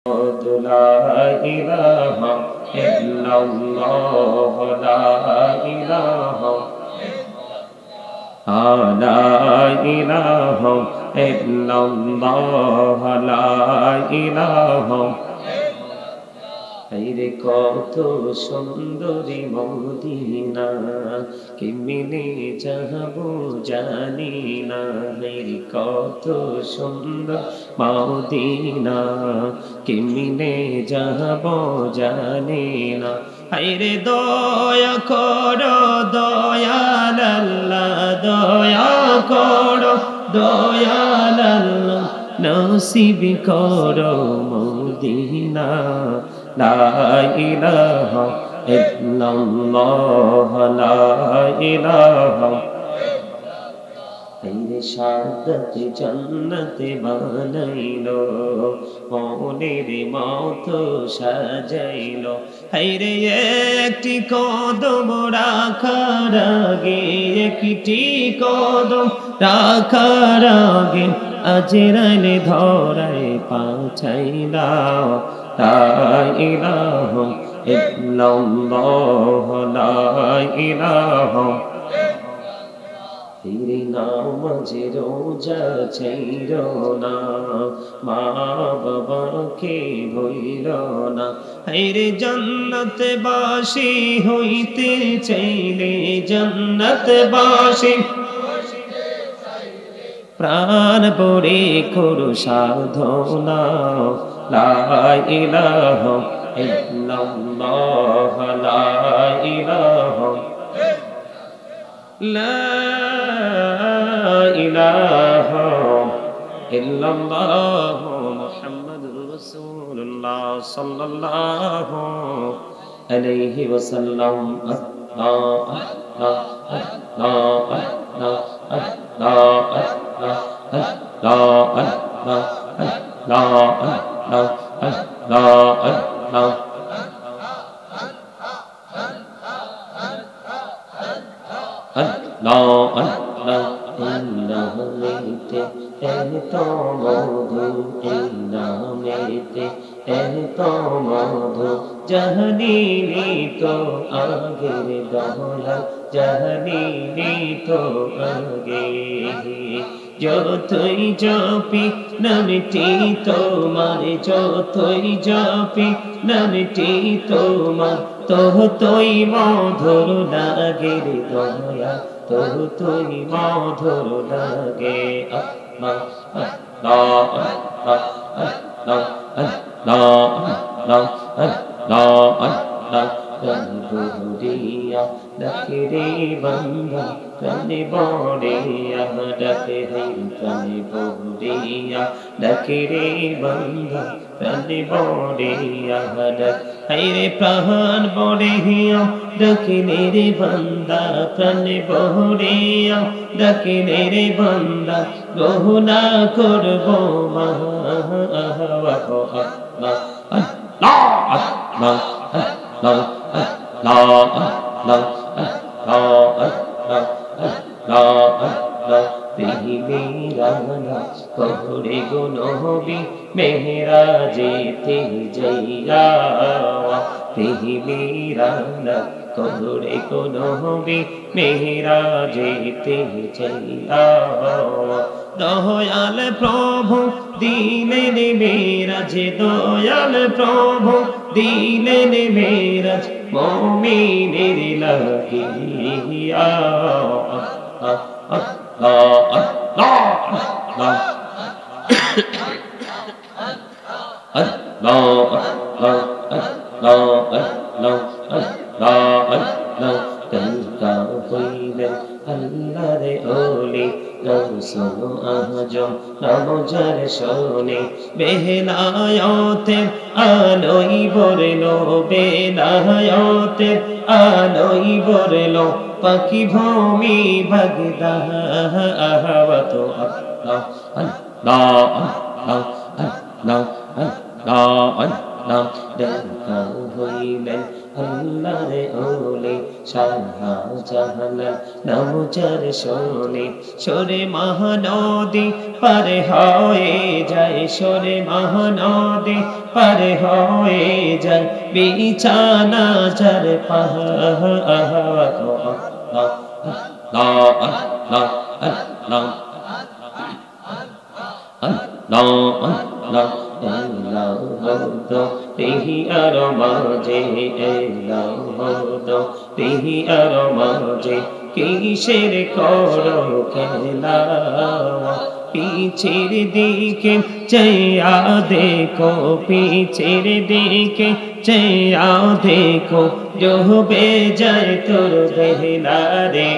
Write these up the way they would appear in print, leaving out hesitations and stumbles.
لا إله إلا الله لا إله لا إله إلا الله لا إله রে কত সুন্দরী মদিনা কেমনে যাব জানি না রে কত সুন্দর মদিনা কেমনে যাব জানি না রে দয়া করো দয়াল আল্লাহ দয়া করো দয়াল আল্লাহ নসিব করো মদিনা লা ইলাহা ইল্লাল্লাহ লা ইলাহা রে শাহাদাত জান্নাতে বানাইলো মনের মতো সাজাইলো রে একটি কদম রাখার আগে একটি কদম রাখার আগে আজরাইল ধরায় পাঠাইলা লা ইলাহা ইল্লাল্লাহ লা ইলাহা তেরে নামাজে রোজা ছাইরো না মা বাবাকে ভুইলো না রে জান্নাতে বাসী হইতে চাইলে জান্নাতে বাসী প্রাণ পড়ে করো সাধনা লা ইলাহা ইল্লাল্লাহ লা ইলাহা লা ইলাহা ইল্লাল্লাহ মুহাম্মাদুর রাসূলুল্লাহ সাল্লাল্লাহু আলাইহি ওয়াসাল্লাম জাহানিনি তো আগের দহলা জাহানিনি তো আগে যতই জপি নামটি তোমার যতই জপি নামটি তোমার ততই মধুর লাগে রে দয়া ততই মধুর লাগে আল্লাহ আল্লাহ আল্লাহ আল্লাহ আল্লাহ আল্লাহ আল্লাহ বহুরিয়া ডাকে রে বান্দা প্রাণে বড়িয়া ডাকে রে প্রাণে বহুরিয়া ডাকে রে বান্দা প্রাণে বড়িয়া ডাকে রে প্রাণ বড়িয়া ডাকে রে বান্দা প্রাণে বড়িয়া ডাকে রে বান্দা গহনা করব মা আল্লাহ আল্লাহ আল্লাহ আল্লাহ কহরে গো নবী মেহরাজেতে যাইয়া তেহিবিরানা কহরে গো নবী মেহরাজেতে যাইয়া দয়াল প্রভু দিলেন মেরাজ দয়াল প্রভু দিলেন মেরাজ মুমিনের লাগিয়া আল্লাহরে ওলি গৌসুল আজম নামজার শোনে বেলায়েতের আলোই বরলো বেলায়েতের আলোই বরলো পাখি ভূমি ভগদা আহওয়াত আল্লাহ আল্লাহ আল্লাহ আল্লাহ আল্লাহ নাম দেখা হইলেন আল্লাহর ওলি শাহজাহান নাম যার শোনে সরে মহানদী পারে হয়ে যায় সরে মহানদী পারে হয়ে যায় বিছানা যার পিহিয়ার মাঝে পিহিয়ার মাঝে কিসের করো খেলা পিছের দিকে চেয়া দেখো পিছের দিকে চেয়া দেখো ডুবে যায় তোর বেলা রে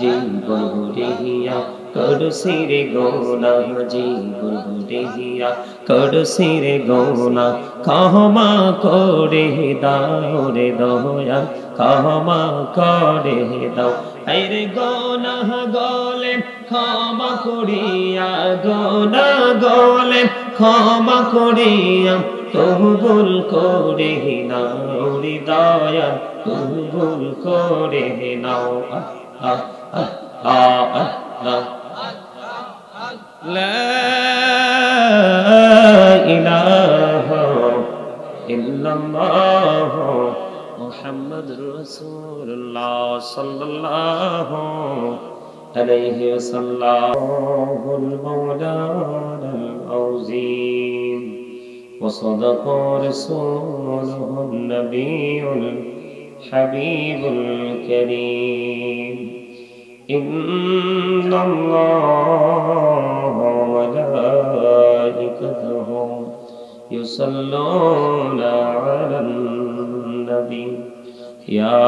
জীবন রিয়া করসিরে গোনা জীবন রিয়া করসিরে গোনা ক্ষমা করে দাও রে দয়া ক্ষমা করে দাও আরে গোনা গলে ক্ষমা করিয়া গোনা গলে ক্ষমা করিয়া কবুল করে নাও রে দয়া কবুল করে নাও لا إله إلا الله محمد رسول الله صلى الله عليه وسلم المولانا العظيم وصدق رسوله النبي الحبيب الكريم إن الله وملائكته يصلون على النبي يا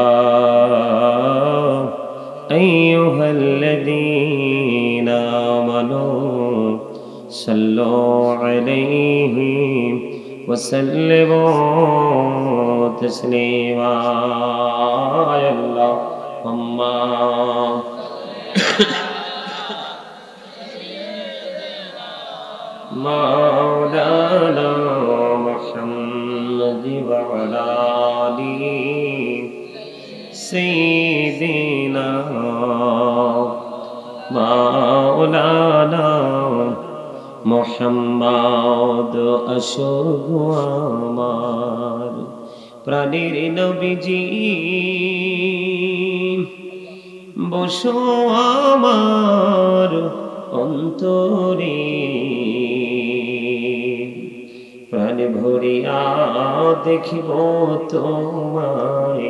أيها الذين آمنوا صلوا عليه وسلموا تسليما يا اللهم مولانا محمد وعلى آله سيدنا مولانا محمد أشهد আমার প্রাণের নবীজি বসো আমার অন্তরে প্রাণ ভরিয়া দেখিব তোমায়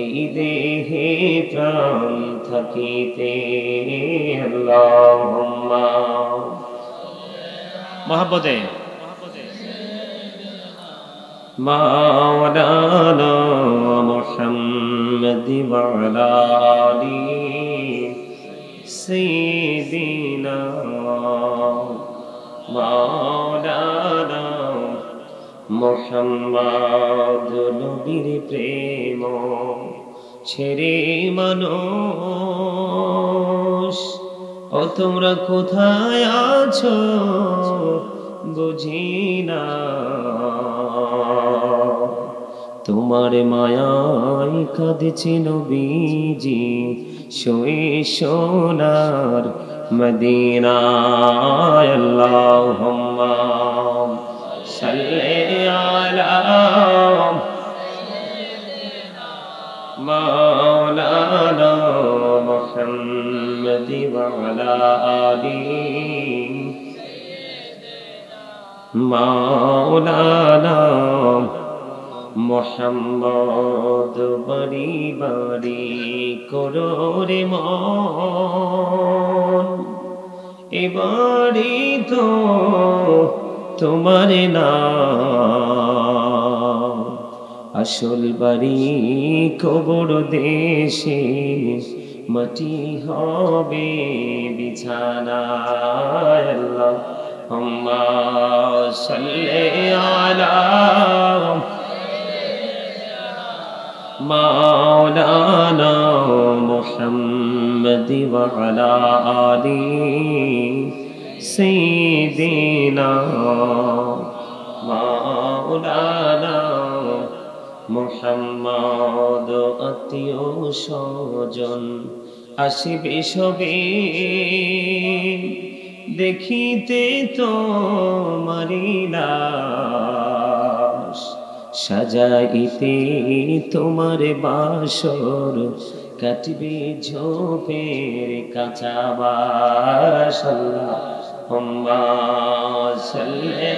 এই দেহে প্রাণ থাকিতে আল্লাহুম্মা মহব্বতে মাওলানা মুহাম্মদ ওয়া আলা আলিহি সাইয়্যিদিনা মাওলানা মুহাম্মদ নবীর প্রেম ছেড়ে মানুষ ও তোমরা কোথায় আছো বুঝি না তোমার মায়ায় কাঁদছে নবীজি শুয়ে সোনার মদিনায় আল্লাহুম্মা সাল্লি আলা মাওলানা মুহাম্মদ ওয়া আলা আলিহি মাওলানা মুহাম্মদ বাড়ি বাড়ি করো রে মন এবারে তো তোমার নাম আসল বাড়ি কবর দেশে মাটি হবে বিছানা আল্লাহুম্মা সাল্লি আলা মাওলানা মুহাম্মদ ওয়া আলা আলিহি সাইয়্যিদিনা মাওলানা মুহাম্মদ আত্মীয় স্বজন আসিবে সবে দেখিতে তোমারি লাশ সাজাইতে তোমার বাসর কাটবে ঝোপের কাঁচা বাস আল্লাহুম্মা সাল্লি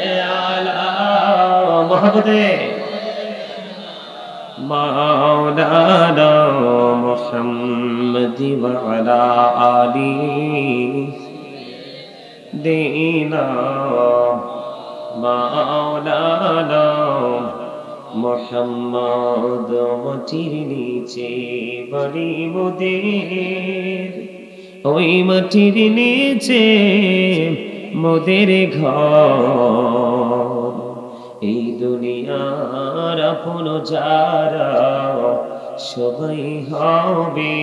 আলা মুহাম্মাদে মাওলানা মুহাম্মাদি ওয়া আলা আলি দিনা মাওলানা মুহাম্মদ মাটির নিচে বাড়ি মোদের ওই মাটির নিচে মোদের ঘর এই দুনিয়ার আপন যারা সবাই হবে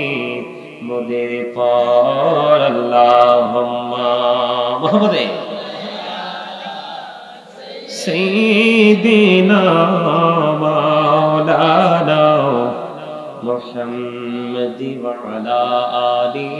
মোদের পর আল্লাহুম্মা মুহাম্মাদে সাইয়্যিদিনা মাওলানা মুহাম্মাদি ওয়া আলা আলি